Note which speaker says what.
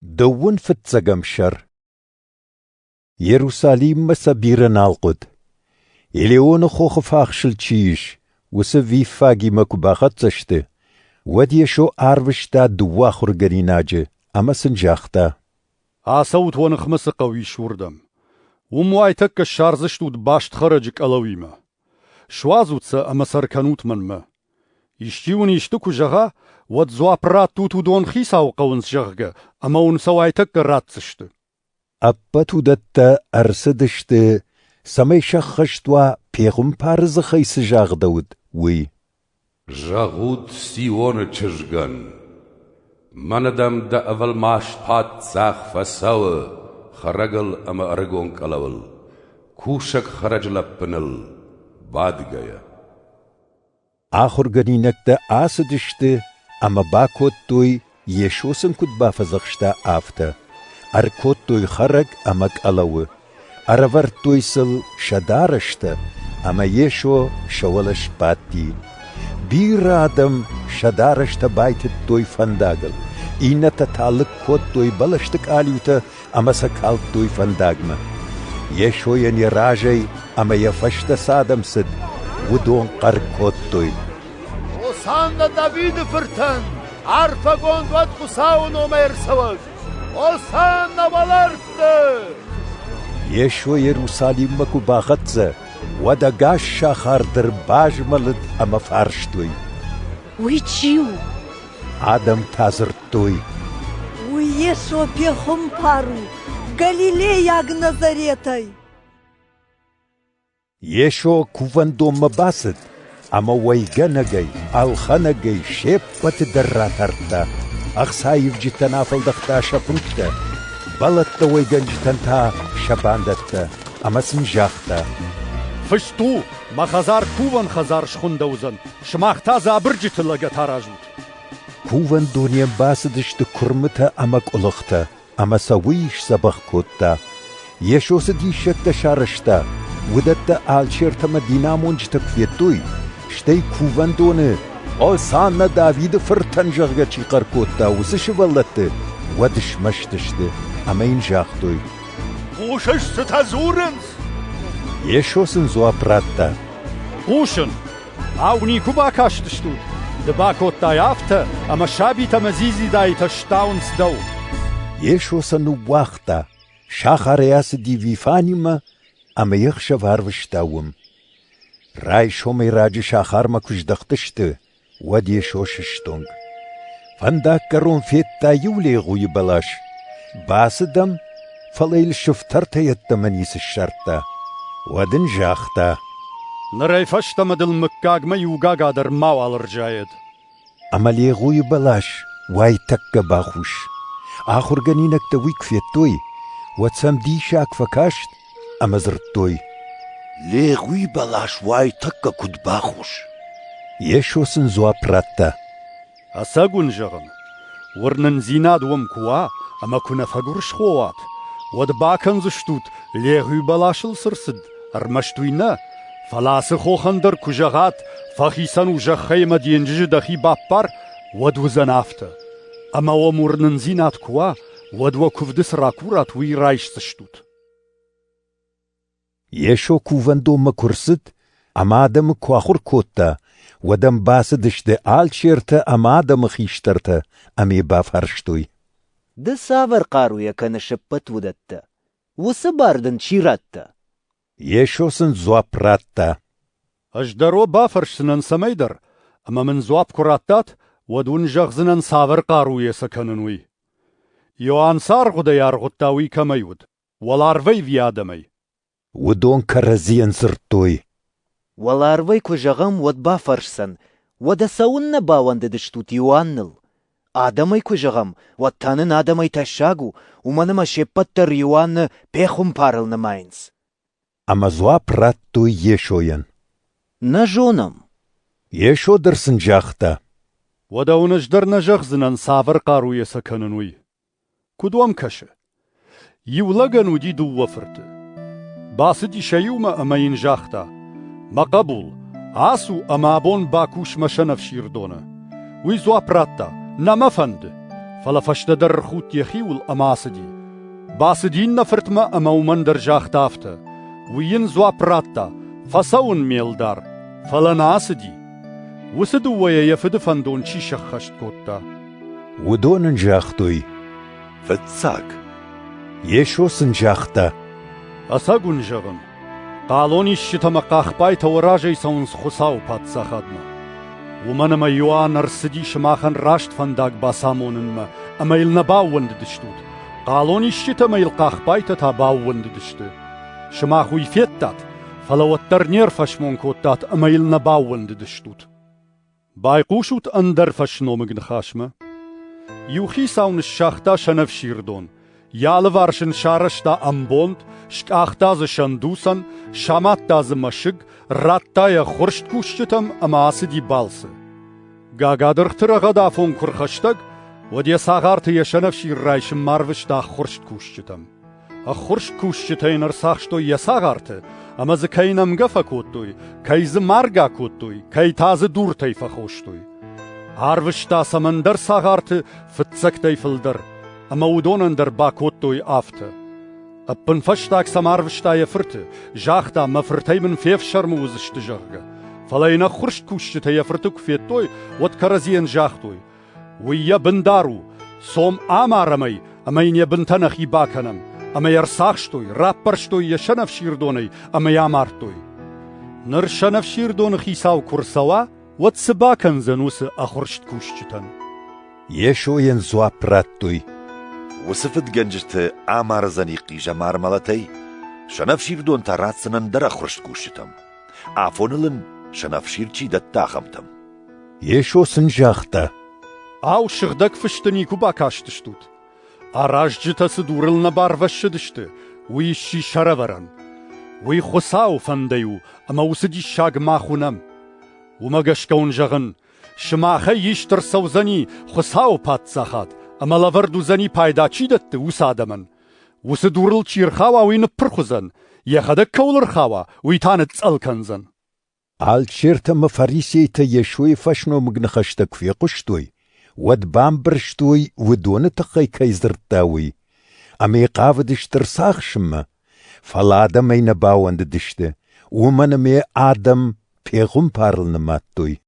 Speaker 1: دون فتزقم شر يروساليم مسابير نالقد إليون خوخ فاخشل تشيش وسفي فاقي مكباخت زشته وديشو عرفشتا دواخر قريناجه أما سنجاختا
Speaker 2: عصوت ونخمس قوي شوردم وموايتك الشارزشتو باش تخرجك ألويمة شوازوتسا أما سركنوت من ما يشتيوني يشتكو جغا ودزوا برات توتو دون خيسا وقونس جغا أما ونسوايتك راتسشت
Speaker 1: أبتو دتا أرسدشت سمي شخشتوا بيغم بارز خيس جاغ دود وي
Speaker 3: جاغود سيوون تشجغن مندم دا أول ماش بات ساخ فساو خرجل أما أرجون كلاول كوشك خرج لبنل بعد جاية
Speaker 1: آخر غنينك دا آسدشت أما باكوت توي يشوسن كد بافزخشتا آفتا أركوت توي خرج أمك ألو أرور توي سل شدارشتا أما يشو شولش باتي بير آدم شدارشتا بايت توي فنداغل إينا تتالك كوت توي بلشتك آليوتا أما سكالت توي فنداغما يشو ين راجي أما يفشت سادم سد ودون قر كوت توي
Speaker 4: وصانا دافيد فرتن عارفة قوند واد خساون وما يرسوك وصانا والارفت
Speaker 1: يشو يروساليم مكو باغتزا ودا قاش شاخار در باج ملد أما فارشتوي
Speaker 5: ويتشيو
Speaker 1: آدم تازرتوي
Speaker 5: ويشو بيخم بارو غاليليا نازاريتاي
Speaker 1: يشو كوفندو مباسد أما ويغنغي الخنغي شيبت دراترتا أخسايف جتنا فلدختا شفرتا بلت ويغن جتنتا شباندتا أما سنجاختا
Speaker 2: فشتو ما خزار كوفن خزار شخندوزن شماختا زابرجت لغت هراجوت
Speaker 1: كوفن دونيا باسدشت كرمتا أمك ألختا أما سويش سبخ كوتا يشو سديشت شارشتا ودتا آلشيرتا مدينة منجتك فيتوي شتي كوفن دونه أوسانا دافيد فرتن جغا چيقر كوتا وسشولت ودش مشتشت أما ينجاختوي
Speaker 4: خوشش ستازورنز
Speaker 1: يشو سنزوا براتا
Speaker 2: قوشن عاوني كوبا كاشتشتو دباكوت دايافتا أما شابي تمزيزي داي تشتاونس دو
Speaker 1: يشو سنو واختا شاخرياس دي فيفانيما أما يخشى فارفشتاوم راي شومي راجي شاخار ما كش دختشت ودي شو ششتونغ فانداك كرون فيتا يولي غوي بلاش باسدم فليل شفترتا يتمنيس الشرطة ودن جاختا
Speaker 2: نراي فشتا مدل مكاق ما يوغا قادر ماو الرجايد
Speaker 1: أما لي غوي بلاش واي تكا باخوش آخر غنينك تويك فيتوي واتسام دي شاك فكاشت أما زرتوي
Speaker 4: لي غوي بلاش واي تكا كد باخوش
Speaker 1: يشو سنزوا براتا
Speaker 2: أساقون جغن ورنن زيناد ومكوا أما كنا فقرش خوات ودباكن زشتوت لي غوي بلاش السرسد أرمشتوينا فلاس خوخندر كجغات فخيسان وجخي مدينجج دخي بابار ودو زنافتا أما ومورنن زيناد كوا ودو كفدس راكورات وي رايش سشتوت
Speaker 1: يشو كوفندو مكرسد أما آدم كواخر كوتا ودم باسدش ده آل شيرتا أما آدم خيشترتا أمي بافرشتوي
Speaker 6: ده ساور قارويا كان شبت ودتا وسباردن شيراتا
Speaker 1: يشو سن زوابراتا
Speaker 2: أجدرو بافرش سنن سميدر أما من زواب كراتات ودون جغزنن ساور قارويا سكننوي يوان سار غدا يارغتاوي كميود والارفي في آدمي
Speaker 1: ودون كرزين زرتوي
Speaker 6: والارفي كجغم ود بافرشسن ودا ساون باوند دشتوت يوانل آدمي كجغم ودتانن آدمي تشاغو ومنما شبتر يوان بيخم بارل نماينز
Speaker 1: أما زوابراتو يشوين
Speaker 6: نجونم
Speaker 1: يشو درسن جاختا
Speaker 2: ودون أجدر نجغزنن ساور قارويا سكننوي كدوام كشه يولغن ودي دو وفرت باسدي شيوما أما ينجاختا ما قبول عاسو أما بون باكوش مشنف شيردونا ويزوا براتا نما فند فلفشت در خوت يخيول أماسدي باسدين نفرتما أما ومن در جاختافتا وين زوا براتا فسون ميلدار فلناسدي وسدو ويا يفد فندون چي شخشت كوتا
Speaker 1: ودون جاختوي
Speaker 4: فتساق
Speaker 1: يشو سنجاختا
Speaker 2: أساقون جغن قالوني الشتما قاخباي توراجي سونس خساو باتساخدنا ومنما يوان ارسدي شماخن راشت فنداق باسامونن أما يلنباوند دشتوت قالوني الشتما يلقاخباي تتاباوند دشتو شماخو يفيتات فلو الترنير فشمون كوتات أما يلنباوند دشتوت بايقوشوت أندر فشنو مغنخاشمه يوخي ساون الشاختا شنف شيردون يالوارشن شارشتا أمبوند شكاختا ز شندوسن شاماتا ز مشق راتا يا خورشت كوشتم أما آسدي بالسه غاقادر اخترغا دافون كرخشتگ ودي ساغارت يشنف شير رايش ماروشتا خورشت كوشتم خورشت كوشتين ارساخشتو يساغارت أما ز كينم غفا كوتوي كي ز مارغا كوتوي كي تاز دورتي فخوشتوي عارفشتا سمندر ساغارت فتسكتي فلدر أما ودونن در باكوتوي آفته أبن فشتاك سمارفشتا يفرت جاختا مفرتي من فيف شرموزشت جغغا فلاينا خرشت كوشتا يفرتك فيتوي واتكرزين جاختوي ويا بندارو صوم آمارمي أمين يبنتنخي باكنم أما يرساخشتوي رابرشتوي يشنف شيردوني أما يامارتوي نر شنف شيردون خيساو كرسوا واتسباكن زنوس أخرشت كوشتن
Speaker 1: يشو ينزوا براتوي
Speaker 4: وصفت گنجت آمار زنيقي جمار ملتي شنفشير دون تراتسنن در خرشت كوشتم آفونلن شنفشير چي دتا خمتم
Speaker 1: يشو سنجاختا
Speaker 2: أو شغدك فشتنيكو باكاشتشتوت أراججتا سدورل نبار وشدشت ويشي شرورن وي خساو فنديو أما وسدي شاق ماخونم ومغشكون جغن شماخي يشتر سوزني خساو باتساخات أما لوردو زني پايدا چي دت وسادمن وسدورل چير خاوا وين پرخزن يخدك كولر خاوا ويتانت تسألكنزن
Speaker 1: عالشيرتا مفاريسيتا يشوي فشنو مغنخشتك في قشتوي ود بامبرشتوي ودون تقي كيزرتاوي أمي قافدش ترساخ شما فالادم اين باوند دشته ومن مي آدم پیغم پارل نماتوي